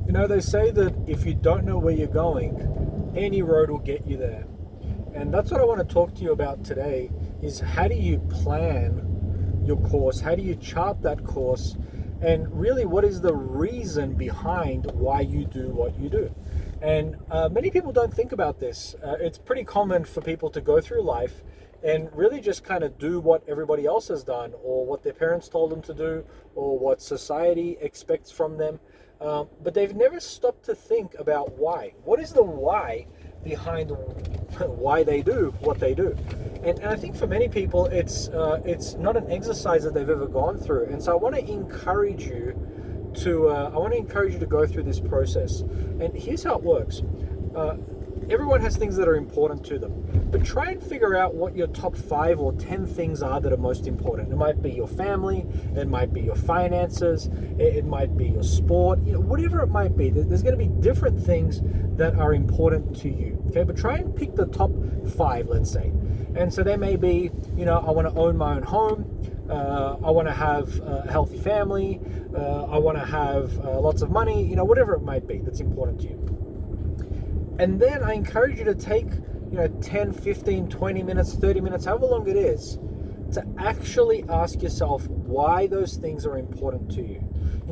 You know, they say that if you don't know where you're going, any road will get you there. And that's what I want to talk to you about today is how do you plan your course? How do you chart that course? And really, what is the reason behind why you do what you do? And many people don't think about this. It's pretty common for people to go through life and really just kind of do what everybody else has done or what their parents told them to do or what society expects from them. But they've never stopped to think about why. What is the why behind why they do what they do? And I think for many people, it's not an exercise that they've ever gone through. And so I want to encourage you to go through this process. And here's how it works. Everyone has things that are important to them, but try and figure out what your top 5 or 10 things are that are most important. It might be your family, it might be your finances, it might be your sport, whatever it might be. There's going to be different things that are important to you. Okay, but try and pick the top 5, let's say. And so they may be, I want to own my own home. I want to have a healthy family. I want to have lots of money. Whatever it might be that's important to you. And then I encourage you to take, 10, 15, 20 minutes, 30 minutes, however long it is, to actually ask yourself why those things are important to you.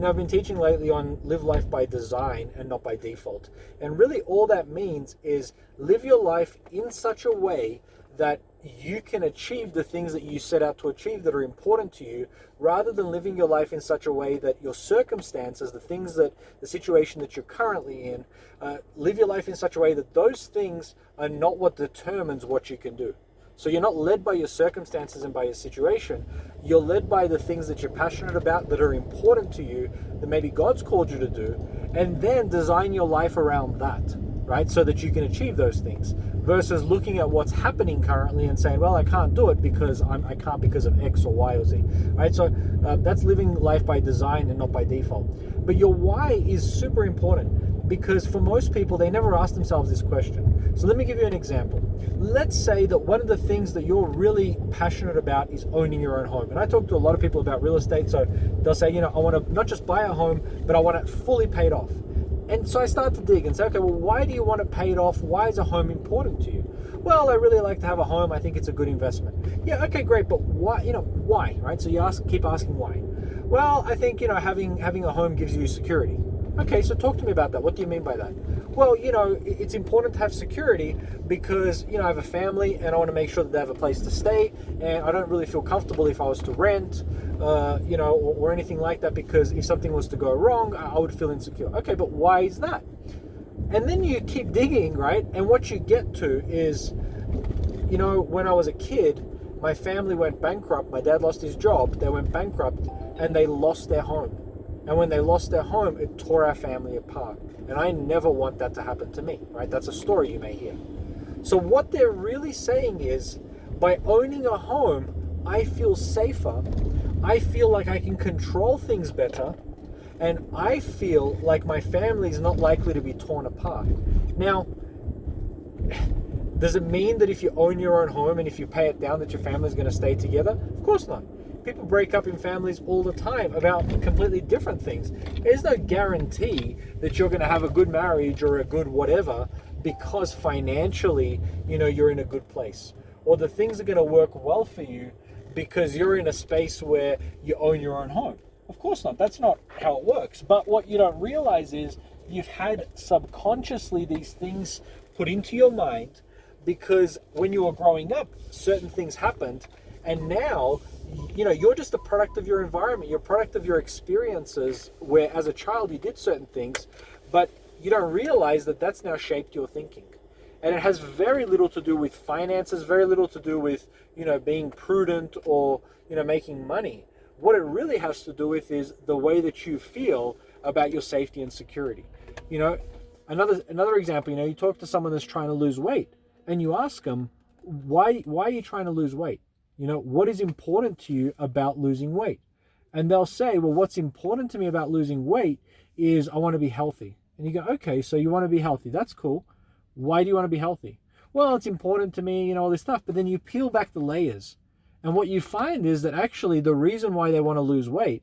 I've been teaching lately on live life by design and not by default. And really all that means is live your life in such a way that you can achieve the things that you set out to achieve that are important to you, rather than living your life in such a way that your circumstances, the situation that you're currently in, live your life in such a way that those things are not what determines what you can do. So you're not led by your circumstances and by your situation. You're led by the things that you're passionate about, that are important to you, that maybe God's called you to do, and then design your life around that, right? So that you can achieve those things, versus looking at what's happening currently and saying, well, I can't do it because I can't because of X or Y or Z, right? So that's living life by design and not by default. But your why is super important, because for most people, they never ask themselves this question. So let me give you an example. Let's say that one of the things that you're really passionate about is owning your own home. And I talk to a lot of people about real estate. So they'll say, I want to not just buy a home, but I want it fully paid off. And so I start to dig and say, okay, well, why do you want it paid off? Why is a home important to you? Well, I really like to have a home. I think it's a good investment. Yeah, okay, great. But why, why, right? So you keep asking why. Well, I think, having a home gives you security. Okay, so talk to me about that. What do you mean by that? Well, it's important to have security because, I have a family and I want to make sure that they have a place to stay, and I don't really feel comfortable if I was to rent, or anything like that, because if something was to go wrong, I would feel insecure. Okay, but why is that? And then you keep digging, right? And what you get to is, when I was a kid, my family went bankrupt. My dad lost his job. They went bankrupt and they lost their home. And when they lost their home, it tore our family apart. And I never want that to happen to me, right? That's a story you may hear. So what they're really saying is, by owning a home, I feel safer. I feel like I can control things better. And I feel like my family is not likely to be torn apart. Now, does it mean that if you own your own home and if you pay it down that your family is going to stay together? Of course not. People break up in families all the time about completely different things. There's no guarantee that you're going to have a good marriage or a good whatever because financially, you're in a good place. Or the things are going to work well for you because you're in a space where you own your own home. Of course not. That's not how it works. But what you don't realize is you've had subconsciously these things put into your mind because when you were growing up, certain things happened, and now you're just a product of your environment. You're a product of your experiences where as a child you did certain things, but you don't realize that that's now shaped your thinking. And it has very little to do with finances, very little to do with, being prudent or, making money. What it really has to do with is the way that you feel about your safety and security. Another example, you talk to someone that's trying to lose weight and you ask them, why are you trying to lose weight? What is important to you about losing weight? And they'll say, well, what's important to me about losing weight is I want to be healthy. And you go, okay, so you want to be healthy. That's cool. Why do you want to be healthy? Well, it's important to me, all this stuff. But then you peel back the layers. And what you find is that actually the reason why they want to lose weight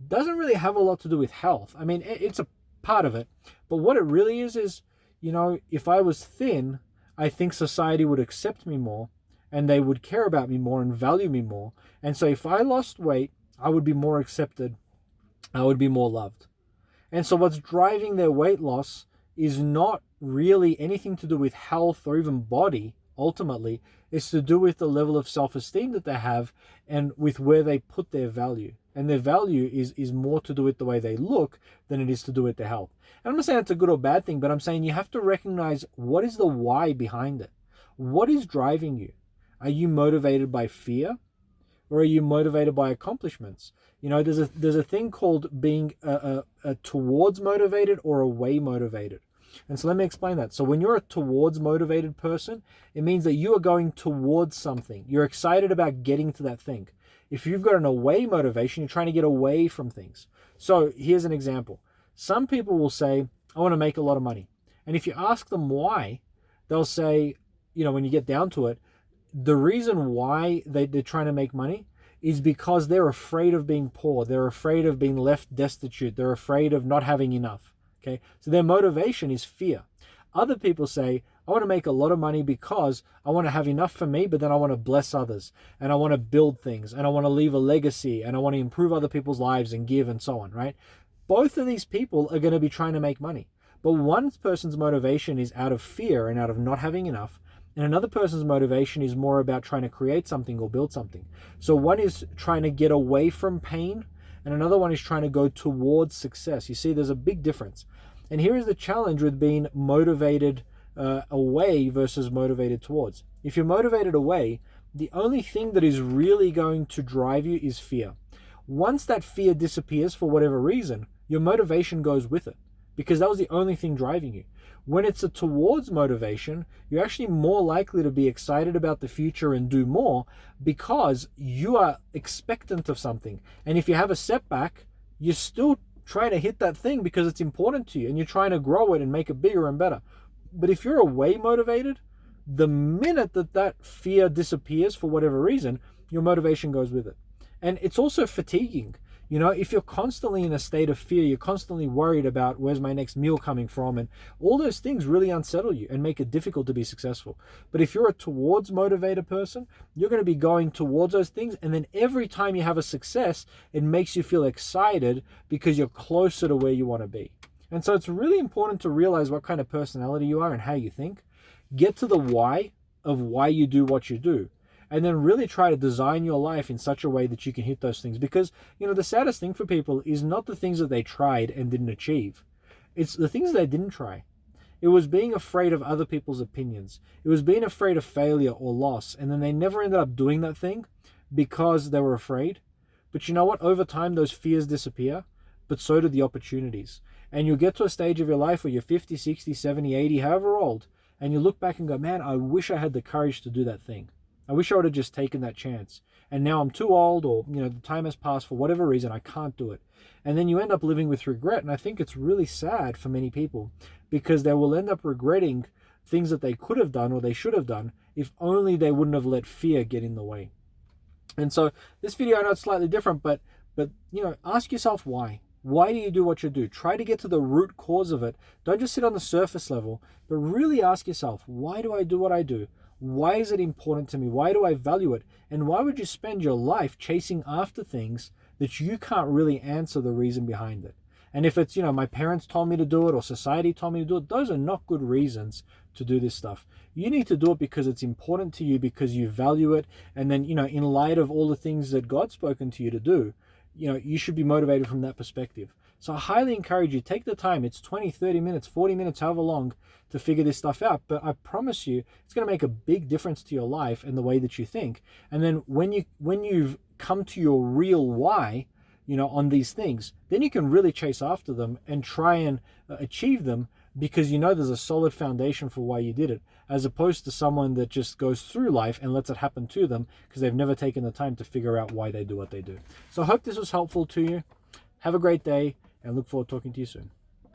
doesn't really have a lot to do with health. I mean, it's a part of it. But what it really is, if I was thin, I think society would accept me more and they would care about me more and value me more. And so if I lost weight, I would be more accepted. I would be more loved. And so what's driving their weight loss is not really anything to do with health or even body. Ultimately, it's to do with the level of self-esteem that they have and with where they put their value. And their value is more to do with the way they look than it is to do with their health. And I'm not saying it's a good or bad thing, but I'm saying you have to recognize what is the why behind it. What is driving you? Are you motivated by fear? Or are you motivated by accomplishments? There's a thing called being a towards motivated or away motivated. And so let me explain that. So when you're a towards motivated person, it means that you are going towards something. You're excited about getting to that thing. If you've got an away motivation, you're trying to get away from things. So here's an example. Some people will say, I want to make a lot of money. And if you ask them why, they'll say, when you get down to it, the reason why they're trying to make money is because they're afraid of being poor. They're afraid of being left destitute. They're afraid of not having enough. Okay, so their motivation is fear. Other people say, I want to make a lot of money because I want to have enough for me, but then I want to bless others and I want to build things and I want to leave a legacy and I want to improve other people's lives and give and so on, right? Both of these people are going to be trying to make money, but one person's motivation is out of fear and out of not having enough, and another person's motivation is more about trying to create something or build something. So one is trying to get away from pain and another one is trying to go towards success. You see, there's a big difference. And here is the challenge with being motivated away versus motivated towards. If you're motivated away, the only thing that is really going to drive you is fear. Once that fear disappears for whatever reason, your motivation goes with it because that was the only thing driving you. When it's a towards motivation, you're actually more likely to be excited about the future and do more because you are expectant of something. And if you have a setback, you're still trying to hit that thing because it's important to you and you're trying to grow it and make it bigger and better. But if you're away motivated, the minute that fear disappears for whatever reason, your motivation goes with it. And it's also fatiguing. If you're constantly in a state of fear, you're constantly worried about where's my next meal coming from, and all those things really unsettle you and make it difficult to be successful. But if you're a towards motivated person, you're going to be going towards those things, and then every time you have a success, it makes you feel excited because you're closer to where you want to be. And so it's really important to realize what kind of personality you are and how you think. Get to the why of why you do what you do. And then really try to design your life in such a way that you can hit those things. Because, the saddest thing for people is not the things that they tried and didn't achieve. It's the things they didn't try. It was being afraid of other people's opinions. It was being afraid of failure or loss. And then they never ended up doing that thing because they were afraid. But you know what? Over time, those fears disappear, but so do the opportunities. And you'll get to a stage of your life where you're 50, 60, 70, 80, however old, and you look back and go, man, I wish I had the courage to do that thing. I wish I would have just taken that chance. And now I'm too old, or the time has passed for whatever reason, I can't do it. And then you end up living with regret. And I think it's really sad for many people because they will end up regretting things that they could have done or they should have done if only they wouldn't have let fear get in the way. And so this video, I know it's slightly different, but ask yourself why. Why do you do what you do? Try to get to the root cause of it. Don't just sit on the surface level, but really ask yourself, why do I do what I do? Why is it important to me? Why do I value it? And why would you spend your life chasing after things that you can't really answer the reason behind it? And if it's, my parents told me to do it or society told me to do it, those are not good reasons to do this stuff. You need to do it because it's important to you, because you value it. And then, in light of all the things that God's spoken to you to do, you should be motivated from that perspective. So I highly encourage you, take the time. It's 20, 30 minutes, 40 minutes, however long, to figure this stuff out. But I promise you, it's going to make a big difference to your life and the way that you think. And then when you've come to your real why, on these things, then you can really chase after them and try and achieve them because there's a solid foundation for why you did it, as opposed to someone that just goes through life and lets it happen to them because they've never taken the time to figure out why they do what they do. So I hope this was helpful to you. Have a great day and look forward to talking to you soon.